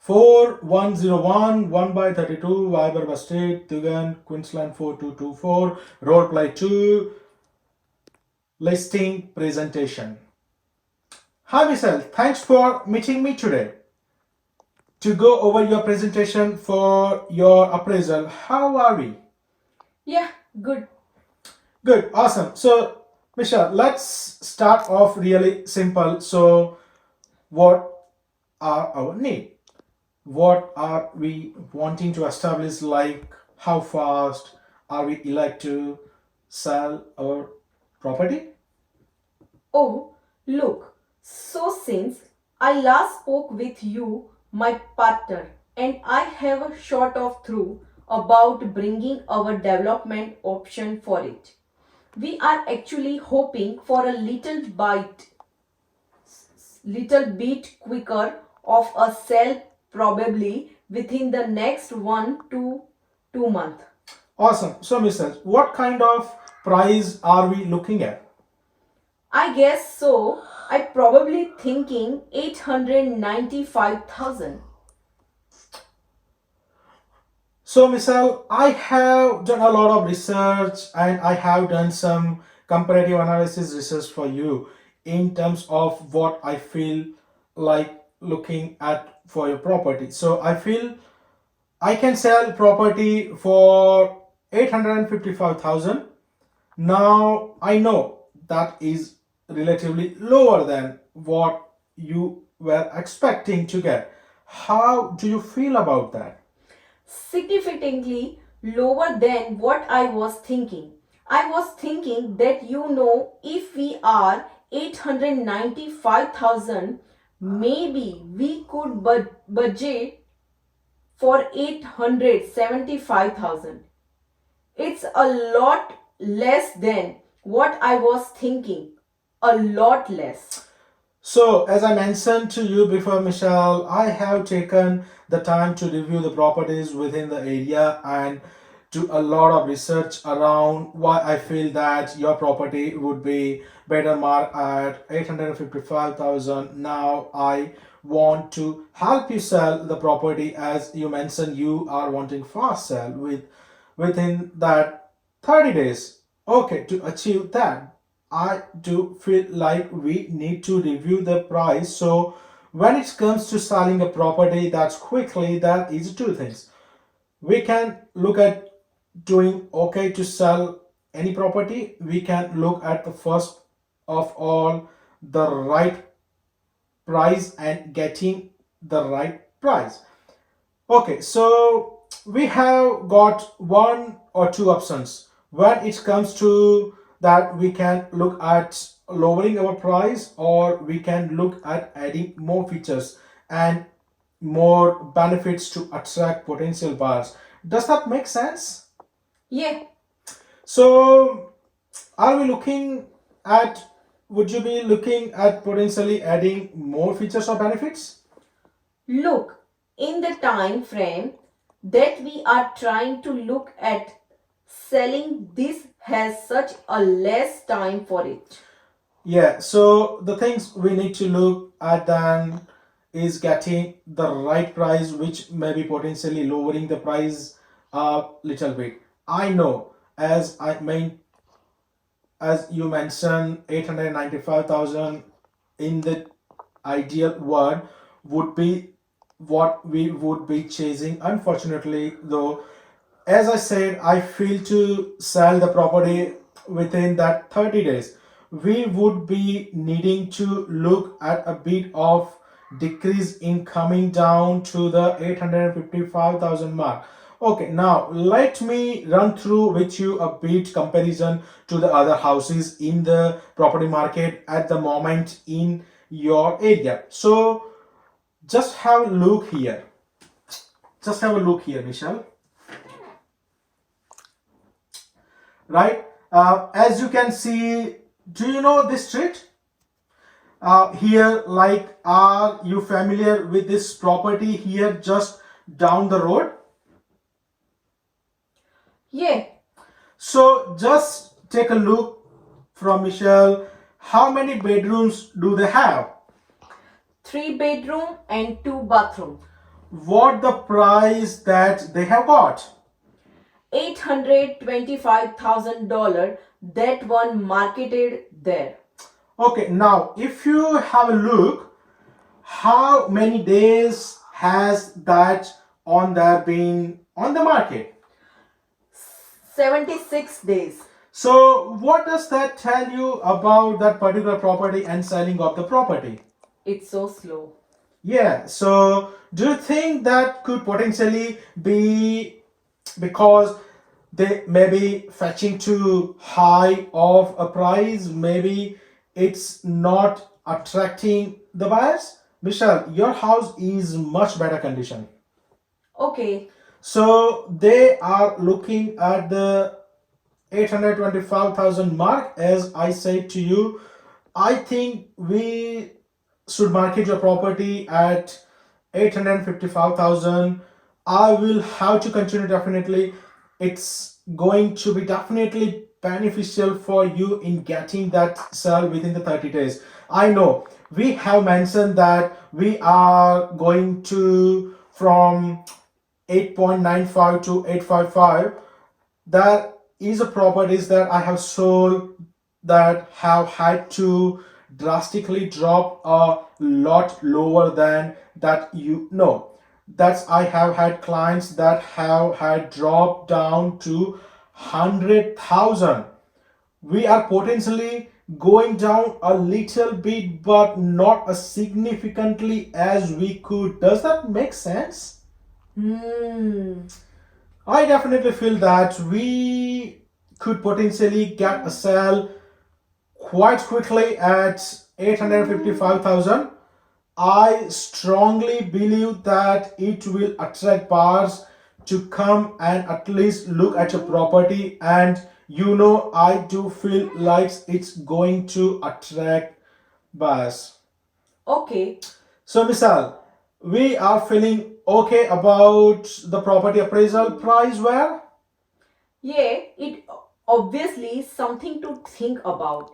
4101 1/32 Wyberba Street, TUGAN, Queensland 4224. Role play 2 listing presentation. Hi Michelle, thanks for meeting me today to go over your presentation for your appraisal. How are we? Yeah, good. Good, awesome. So Michelle, let's start off really simple. So what are our needs? What are we wanting to establish, like how fast are we like to sell our property? Oh, look. So since I last spoke with you, my partner, and I have a short of through about bringing our development option for it. We are actually hoping for a little bit quicker of a sale, probably within the next 1 to 2 months. Awesome. So Mrs., what kind of price are we looking at? I guess so. I probably thinking 895,000. So Michelle, I have done a lot of research and I have done some comparative analysis research for you in terms of what I feel like looking at for your property. So I feel I can sell property for 855,000. Now I know that is relatively lower than what you were expecting to get. How do you feel about that? Significantly lower than what I was thinking. I was thinking that if we are 895,000, maybe we could budget for 875,000. It's a lot less than what I was thinking. A lot less. So, as I mentioned to you before, Michelle, I have taken the time to review the properties within the area and do a lot of research around why I feel that your property would be better marked at 855,000. Now, I want to help you sell the property, as you mentioned you are wanting fast sell within that 30 days. Okay, to achieve that, I do feel like we need to review the price. So when it comes to selling a property that's quickly, that is two things. We can look at doing okay to sell any property. We can look at the first of all the right price and getting the right price. Okay, so we have got one or two options. When it comes to that, we can look at lowering our price, or we can look at adding more features and more benefits to attract potential buyers. Does that make sense? Yeah. So are we looking at, would you be looking at potentially adding more features or benefits? Look, in the time frame that we are trying to look at, selling this has such a less time for it. Yeah, so the things we need to look at then is getting the right price, which may be potentially lowering the price a little bit. I know, as you mentioned, 895,000 in the ideal world would be what we would be chasing. Unfortunately, though, as I said, I feel to sell the property within that 30 days. We would be needing to look at a bit of decrease in coming down to the 855,000 mark. Okay, now let me run through with you a bit comparison to the other houses in the property market at the moment in your area. So just have a look here. Just have a look here, Michelle. Right? As you can see, do you know this street? Here, like, are you familiar with this property here just down the road? Yeah, So just take a look from Michelle. How many bedrooms do they have? 3 bedroom and 2 bathroom. what the price that they have got? $825,000 that one marketed there. Okay, now if you have a look, how many days has that on there been on the market? 76 days. So what does that tell you about that particular property and selling of the property? It's so slow. Yeah, so do you think that could potentially be because they may be fetching too high of a price? Maybe it's not attracting the buyers? Michelle, your house is much better condition. Okay. So they are looking at the 825,000 mark. As I said to you, I think we should market your property at 855,000. I will have to continue definitely. It's going to be definitely beneficial for you in getting that sell within the 30 days. I know we have mentioned that we are going to from 8.95 to 855. There is a properties that I have sold that have had to drastically drop a lot lower than that, you know. That's I have had clients that have had dropped down to 100,000. We are potentially going down a little bit but not as significantly as we could. Does that make sense? Hmm. I definitely feel that we could potentially get a sale quite quickly at 855,000. I strongly believe that it will attract buyers to come and at least look at your property, and I do feel like it's going to attract buyers. Okay. So, Misal, we are feeling okay about the property appraisal price where? Yeah, it obviously is something to think about.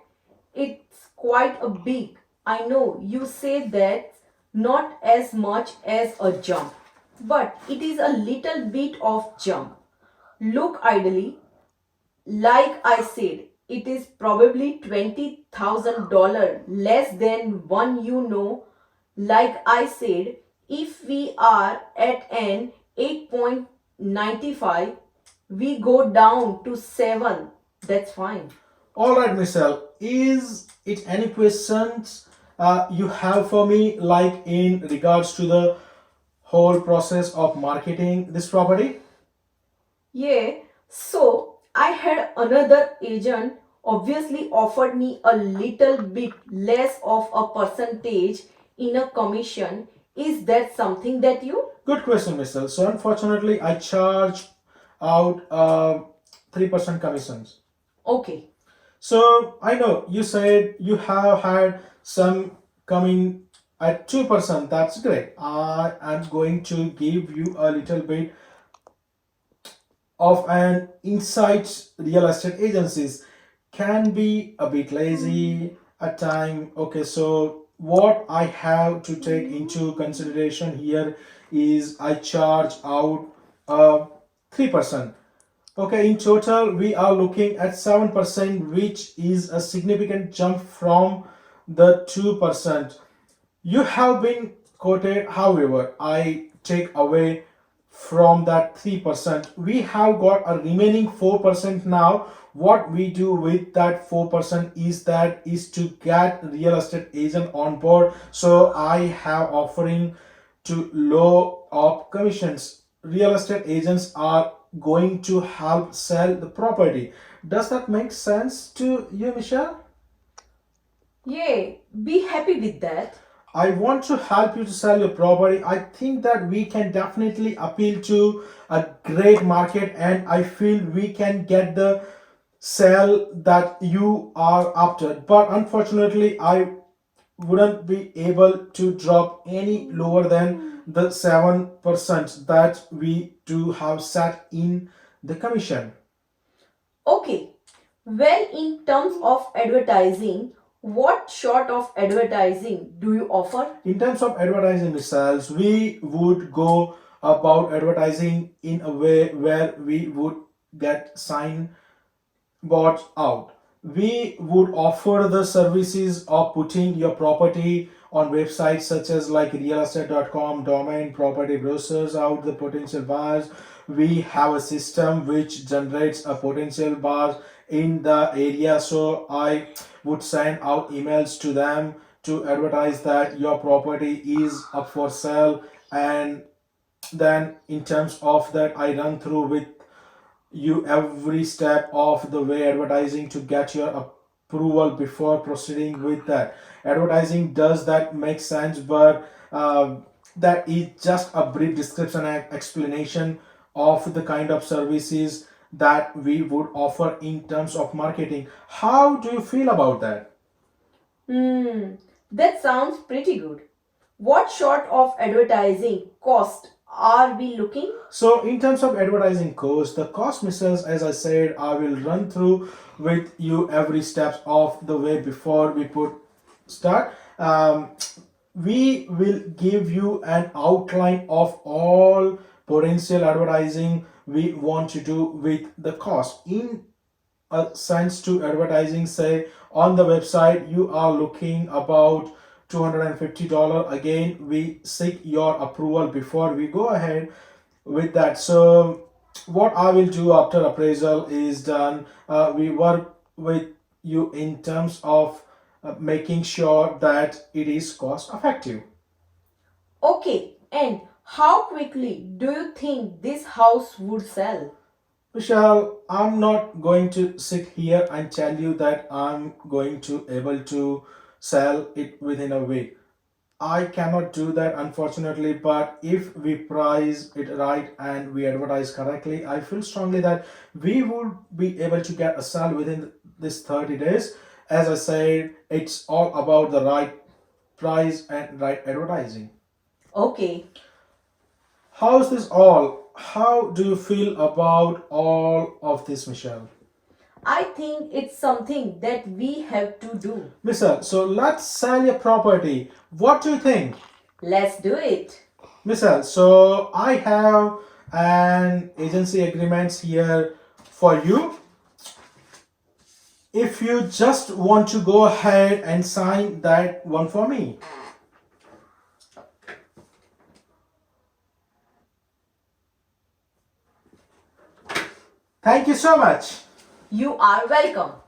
It's quite a big. I know you say that not as much as a jump, but it is a little bit of jump. Look ideally, like I said, it is probably $20,000 less than one, Like I said, if we are at an 8.95, we go down to 7. That's fine. All right, Michelle, is it any questions you have for me, like in regards to the whole process of marketing this property? Yeah, so I had another agent obviously offered me a little bit less of a percentage in a commission. Is that something that you? Good question, Michelle. So, unfortunately, I charge out 3% commissions. Okay. So, I know you said you have had some coming at 2%. That's great. I am going to give you a little bit of an insight. Real estate agencies can be a bit lazy at time. Okay, so what I have to take into consideration here is I charge out 3%. Okay, in total we are looking at 7%, which is a significant jump from the 2%. You have been quoted, however, I take away from that 3%. We have got a remaining 4% now. What we do with that 4% is to get real estate agent on board. So I have offering to low up commissions. Real estate agents are going to help sell the property. Does that make sense to you, Michelle? Yeah, be happy with that. I want to help you to sell your property. I think that we can definitely appeal to a great market, and I feel we can get the sale that you are after. But unfortunately, I wouldn't be able to drop any lower than the 7% that we do have set in the commission. Okay. Well, in terms of advertising, What sort of advertising do you offer? In terms of advertising results, we would go about advertising in a way where we would get sign bought out. We would offer the services of putting your property on websites such as like realestate.com, domain property browsers out the potential buyers. We have a system which generates a potential buyers in the area. So I would send out emails to them to advertise that your property is up for sale, and then in terms of that I run through with you every step of the way advertising to get your approval before proceeding with that advertising. Does that make sense? But that is just a brief description and explanation of the kind of services that we would offer in terms of marketing. How do you feel about that? Hmm, that sounds pretty good. What sort of advertising cost are we looking? So, in terms of advertising cost, the cost missiles, as I said, I will run through with you every step of the way before we put start. We will give you an outline of all potential advertising we want to do with the cost. In a sense to advertising, say on the website you are looking about $250. Again, we seek your approval before we go ahead with that. So what I will do after appraisal is done, we work with you in terms of making sure that it is cost effective. Okay, and how quickly do you think this house would sell? Michelle, I'm not going to sit here and tell you that I'm going to able to sell it within a week. I cannot do that unfortunately, but if we price it right and we advertise correctly, I feel strongly that we would be able to get a sale within this 30 days. As I said, it's all about the right price and right advertising. Okay, How's this all? How do you feel about all of this, Michelle? I think it's something that we have to do. Michelle, so let's sell your property. What do you think? Let's do it. Michelle, so I have an agency agreements here for you. If you just want to go ahead and sign that one for me. Thank you so much. You are welcome.